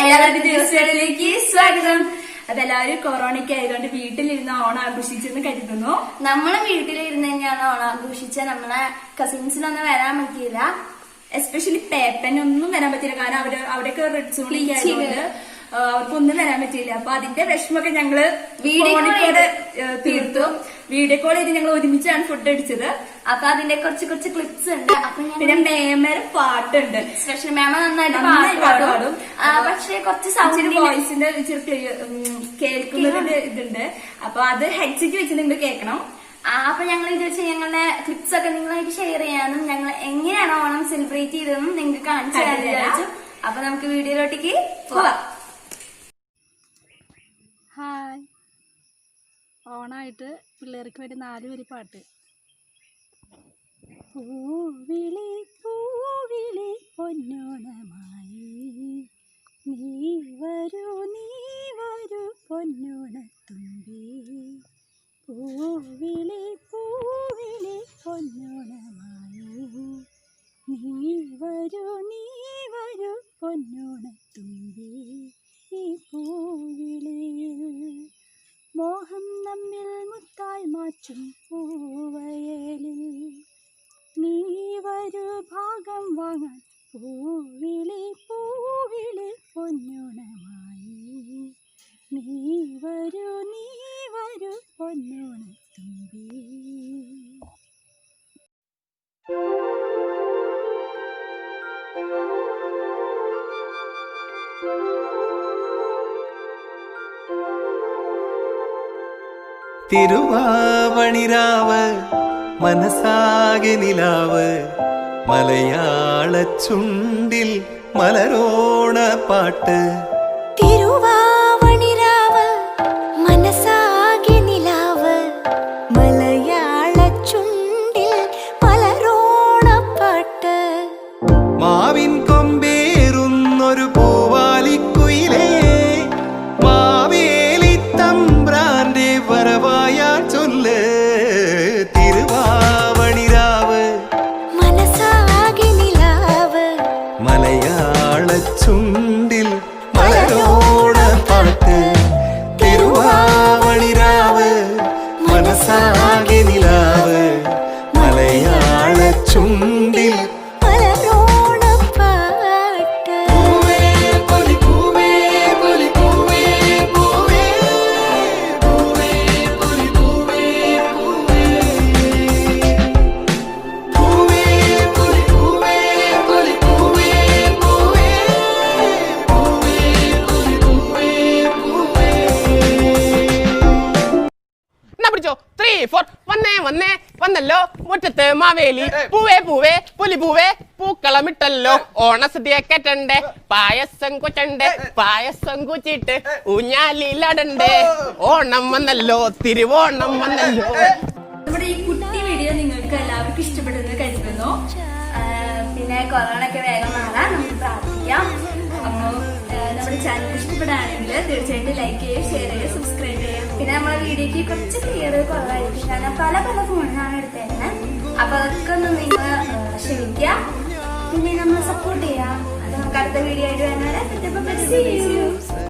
എല്ലാവർക്കും ദിവസങ്ങളിലേക്ക് സ്വാഗതം. അതെല്ലാവരും കൊറോണയ്ക്ക് ആയതുകൊണ്ട് വീട്ടിലിരുന്ന് ഓണം ആഘോഷിച്ചെന്ന് കരുതുന്നു. നമ്മളും വീട്ടിലിരുന്ന് തന്നെയാണ് ഓണം ആഘോഷിച്ച. നമ്മളെ കസിൻസിനൊന്നും വരാൻ പറ്റിയില്ല. എസ്പെഷ്യലി പേപ്പനൊന്നും വരാൻ പറ്റില്ല. കാരണം അവിടെയൊക്കെ റെഡ് സോണിക്ക് ആയതുകൊണ്ട് അവർക്കൊന്നും വരാൻ പറ്റിയില്ല. അപ്പൊ അതിന്റെ വിഷമൊക്കെ ഞങ്ങള് വീഡിയോ തീർത്തു. വീഡിയോ കോൾ ചെയ്ത് ഞങ്ങൾ ഒരുമിച്ചാണ് ഫുഡ് അടിച്ചത്. അപ്പൊ അതിന്റെ കുറച്ച് ക്ലിപ്സ് ഉണ്ട്. അപ്പൊ പിന്നെ മേമയുടെ പാട്ടുണ്ട്. സ്പെഷ്യൽ മേമ നന്നായിട്ട് പാടും. പക്ഷെ കുറച്ച് സൗണ്ട് വോയിസിന്റെ കേൾക്കുന്നതിന്റെ ഇതുണ്ട്. അപ്പൊ അത് ഹെഡ്സെറ്റ് വെച്ച് നിങ്ങൾ കേൾക്കണം. അപ്പൊ ഞങ്ങൾ ഇത് വെച്ച് ഞങ്ങളുടെ ക്ലിപ്സ് ഒക്കെ നിങ്ങളായിട്ട് ഷെയർ ചെയ്യാനും ഞങ്ങൾ എങ്ങനെയാണ് ഓണം സെലിബ്രേറ്റ് ചെയ്തതെന്നും നിങ്ങൾക്ക് കാണിച്ചു തരാൻ വിചാരിച്ചു. അപ്പൊ നമുക്ക് വീഡിയോയിലോട്ടേക്ക് പോവാം. ഹായ്, ഓണായിട്ട് പിള്ളേർക്ക് വേണ്ടി 4 വരി പാട്ട്. പൂവിളി പൂവിളി പൊന്നോണമായി നീ വരൂ പൊന്നോണത്തുമ്പി. പൂവിളി പൂവിളി പൊന്നോണമായി നീ വരൂ പൊന്നോണത്തുമ്പി. ഈ പൂവിളിയിൽ മോഹം നമ്മിൽ മുത്തായി മാറ്റും പൂവയലിൽ നീ വരൂ ഭാഗം വാങ്ങാൻ. പൂവിളി പൂവിളി പൊന്നോണമായി നീ വരൂ പൊന്നോണത്തുമ്പി. തിരുവാവണിരാവ് മനസാകെ നിലാവ് മലയാള ചുണ്ടിൽ മലരോണ പാട്ട്. തിരുവാവണിരാവ് മനസാകെ നിലാവ് മലയാള ചുണ്ടിൽ മലരോണ പാട്ട്. മാവിൻ കൊമ്പേറുന്നൊരു പൂവാലിക്കുയിലേ മാവേലി തമ്പ്രാന്റെ വരവായാ ചൊല്ല്. തിരുവാവണിരാവ് മനസാകെ നിലാവ് മലയാള ചുണ്ടിൽ മലരോണ പാട്ട്. തിരുവാവണിരാവ് മനസാകെ നിലാവ് മലയാള ചുണ്ടിൽ മലരോണ പാട്ട്. പൂവേ പൊലി പൂവേ പൊലി പൂവേ പൂവേ പൂവേ പൊലി പൂവേ പൂവേ പൂവേ പൊലി പൂവേ പൊലി പൂവേ പൂവേ പൂവേ പൊലി പൂവേ പൂവേ. എന്നാ പിടിച്ചോ 3, 4 വന്നല്ലോ മുറ്റത്ത് മാവേലി. പൂവേ പൂവേ പുലി പൂവേ പൂക്കളമിട്ടല്ലോ. ഓണസദ്യ കെട്ടണ്ടേ പായസം കുച്ചിട്ട് ഊഞ്ഞാലിലടണ്ടേ. ഓണം വന്നല്ലോ തിരുവോണം വന്നല്ലോ. നമ്മുടെ ഈ കുട്ടി വീഡിയോ നിങ്ങൾക്ക് എല്ലാവർക്കും ഇഷ്ടപ്പെടുമെന്ന് കരുതുന്നു. പിന്നെ കൊറോണ ഒക്കെ വേഗം മാറാൻ നമുക്ക് പ്രാർത്ഥിക്കാം. അപ്പോൾ നമ്മുടെ ചാനൽ ഇഷ്ടപ്പെടുകയാണെങ്കിൽ തീർച്ചയായിട്ടും ലൈക്ക് ചെയ്യുക, ഷെയർ ചെയ്യുക, സബ്സ്ക്രൈബ് ചെയ്യുക. പിന്നെ നമ്മളെ വീഡിയോക്ക് കുറച്ച് ക്ലിയർ കുറവായിരിക്കും. കാരണം പല ഫോണിലാണ് എടുത്തേക്കുന്നത്. അപ്പൊ അതൊക്കെ ഒന്ന് നിങ്ങൾ ക്ഷമിക്കുക. പിന്നെ നമ്മൾ സപ്പോർട്ട് ചെയ്യാം. അത് നമുക്ക് അടുത്ത വീഡിയോ ആയിട്ട് വരുന്നവരെ